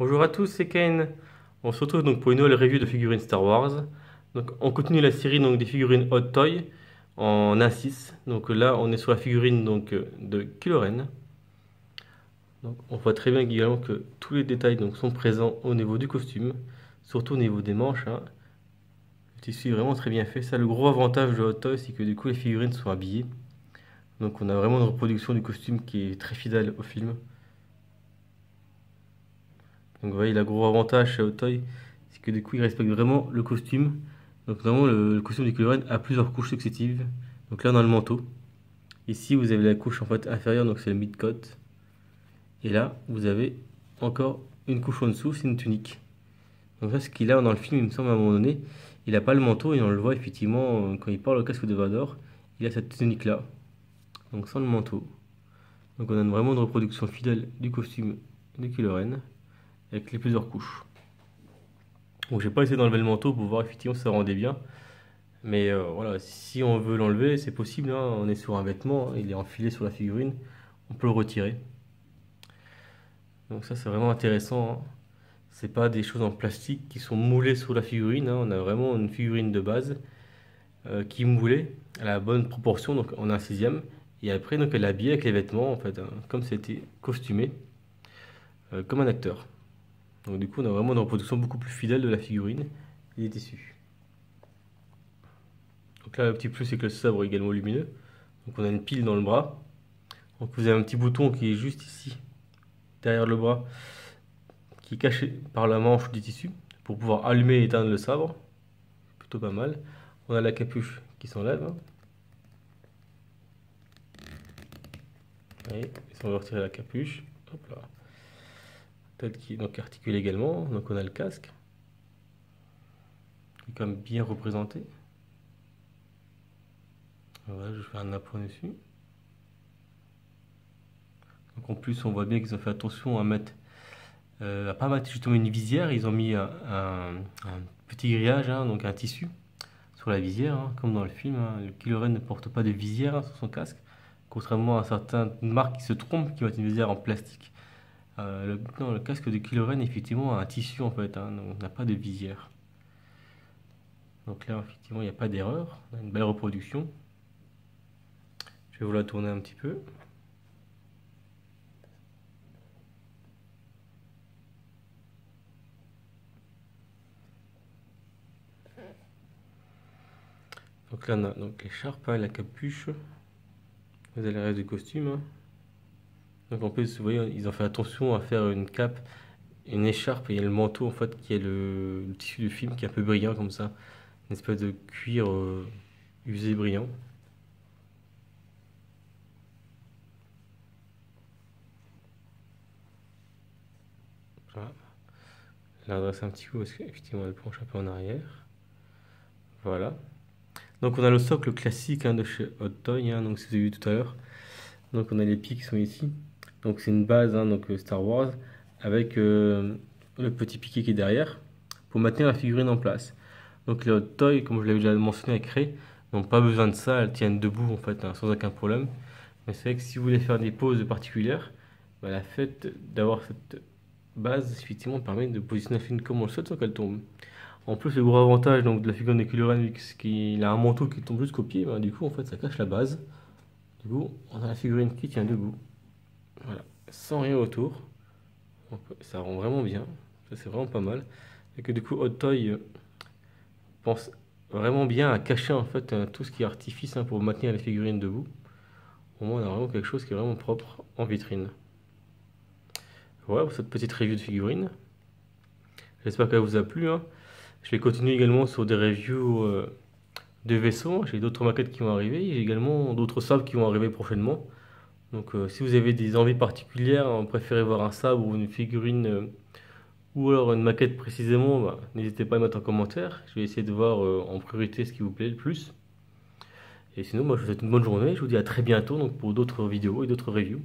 Bonjour à tous, c'est Kane. On se retrouve donc pour une nouvelle review de figurines Star Wars. Donc on continue la série donc des figurines Hot Toy en A6. Donc là on est sur la figurine donc de Kylo Ren. Donc on voit très bien également que tous les détails donc sont présents au niveau du costume, surtout au niveau des manches, hein. Le tissu est vraiment très bien fait. Ça, le gros avantage de Hot Toy, c'est que du coup les figurines sont habillées. Donc on a vraiment une reproduction du costume qui est très fidèle au film. Donc vous voyez, le gros avantage chez Hot Toy, c'est que du coup, il respecte vraiment le costume. Donc vraiment, le costume du Kylo Ren a plusieurs couches successives. Donc là, on a le manteau. Ici, vous avez la couche en fait inférieure, donc c'est le mid-coat. Et là, vous avez encore une couche en dessous, c'est une tunique. Donc ça, ce qu'il a dans le film, il me semble à un moment donné, il n'a pas le manteau et on le voit effectivement quand il parle au casque de Vador, il a cette tunique là, donc sans le manteau. Donc on a vraiment une reproduction fidèle du costume de Kylo Ren avec les plusieurs couches. Donc j'ai pas essayé d'enlever le manteau pour voir effectivement si ça rendait bien. Mais voilà, si on veut l'enlever, c'est possible, hein. On est sur un vêtement, hein, il est enfilé sur la figurine, on peut le retirer. Donc ça c'est vraiment intéressant, hein. C'est pas des choses en plastique qui sont moulées sur la figurine, hein. On a vraiment une figurine de base qui est moulée à la bonne proportion, donc on a un sixième. Et après donc elle est habillée avec les vêtements en fait, hein, comme c'était costumé, comme un acteur. Donc du coup on a vraiment une reproduction beaucoup plus fidèle de la figurine et des tissus. Donc là, le petit plus, c'est que le sabre est également lumineux. Donc on a une pile dans le bras. Donc vous avez un petit bouton qui est juste ici, derrière le bras, qui est caché par la manche du tissu, pour pouvoir allumer et éteindre le sabre. Plutôt pas mal. On a la capuche qui s'enlève, hein. Et si on veut retirer la capuche, hop là. Tête qui est donc articulée également. Donc on a le casque, qui est quand même bien représenté. Voilà, je vais faire un appoint dessus. Donc en plus, on voit bien qu'ils ont fait attention à mettre à pas mettre justement une visière, ils ont mis un petit grillage, hein, donc un tissu sur la visière, hein, comme dans le film, hein. Le Kylo Ren ne porte pas de visière, hein, sur son casque, contrairement à certaines marques qui se trompent, qui mettent une visière en plastique. Non, le casque de Kylo Ren effectivement a un tissu en fait, hein, donc on n'a pas de visière. Donc là effectivement il n'y a pas d'erreur, on a une belle reproduction. Je vais vous la tourner un petit peu. Donc là on a donc l'écharpe, hein, la capuche, vous avez le reste du costume, hein. Donc en plus, vous voyez, ils ont fait attention à faire une cape, une écharpe et le manteau en fait qui est le tissu du film qui est un peu brillant comme ça, une espèce de cuir usé brillant. Voilà. Je la redresse un petit peu parce qu'effectivement elle penche un peu en arrière. Voilà. Donc on a le socle classique, hein, de chez Hot Toy, hein, donc c'est celui tout à l'heure. Donc on a les pieds qui sont ici. Donc c'est une base, hein, donc Star Wars avec le petit piqué qui est derrière pour maintenir la figurine en place. Donc les Hot Toys, comme je l'avais déjà mentionné avec Rey, n'ont pas besoin de ça, elles tiennent debout en fait, hein, sans aucun problème. Mais c'est vrai que si vous voulez faire des poses particulières, bah, la fait d'avoir cette base effectivement permet de positionner la figurine comme on le souhaite sans qu'elle tombe. En plus, le gros avantage donc, de la figurine de Kylo Ren, c'est qu'il a un manteau qui tombe jusqu'au pied, bah, du coup en fait ça cache la base. Du coup, on a la figurine qui tient debout, voilà, sans rien autour. Donc, ça rend vraiment bien, ça c'est vraiment pas mal. Et que du coup Hot Toy pense vraiment bien à cacher en fait tout ce qui est artifice, hein, pour maintenir les figurines debout. Au moins on a vraiment quelque chose qui est vraiment propre en vitrine. Voilà pour cette petite review de figurines. J'espère qu'elle vous a plu, hein. Je vais continuer également sur des reviews de vaisseaux. J'ai d'autres maquettes qui vont arriver. J'ai également d'autres sabres qui vont arriver prochainement. Donc si vous avez des envies particulières, hein, préférez voir un sabre ou une figurine ou alors une maquette précisément, bah, n'hésitez pas à mettre en commentaire. Je vais essayer de voir en priorité ce qui vous plaît le plus. Et sinon, moi, je vous souhaite une bonne journée. Je vous dis à très bientôt donc, pour d'autres vidéos et d'autres reviews.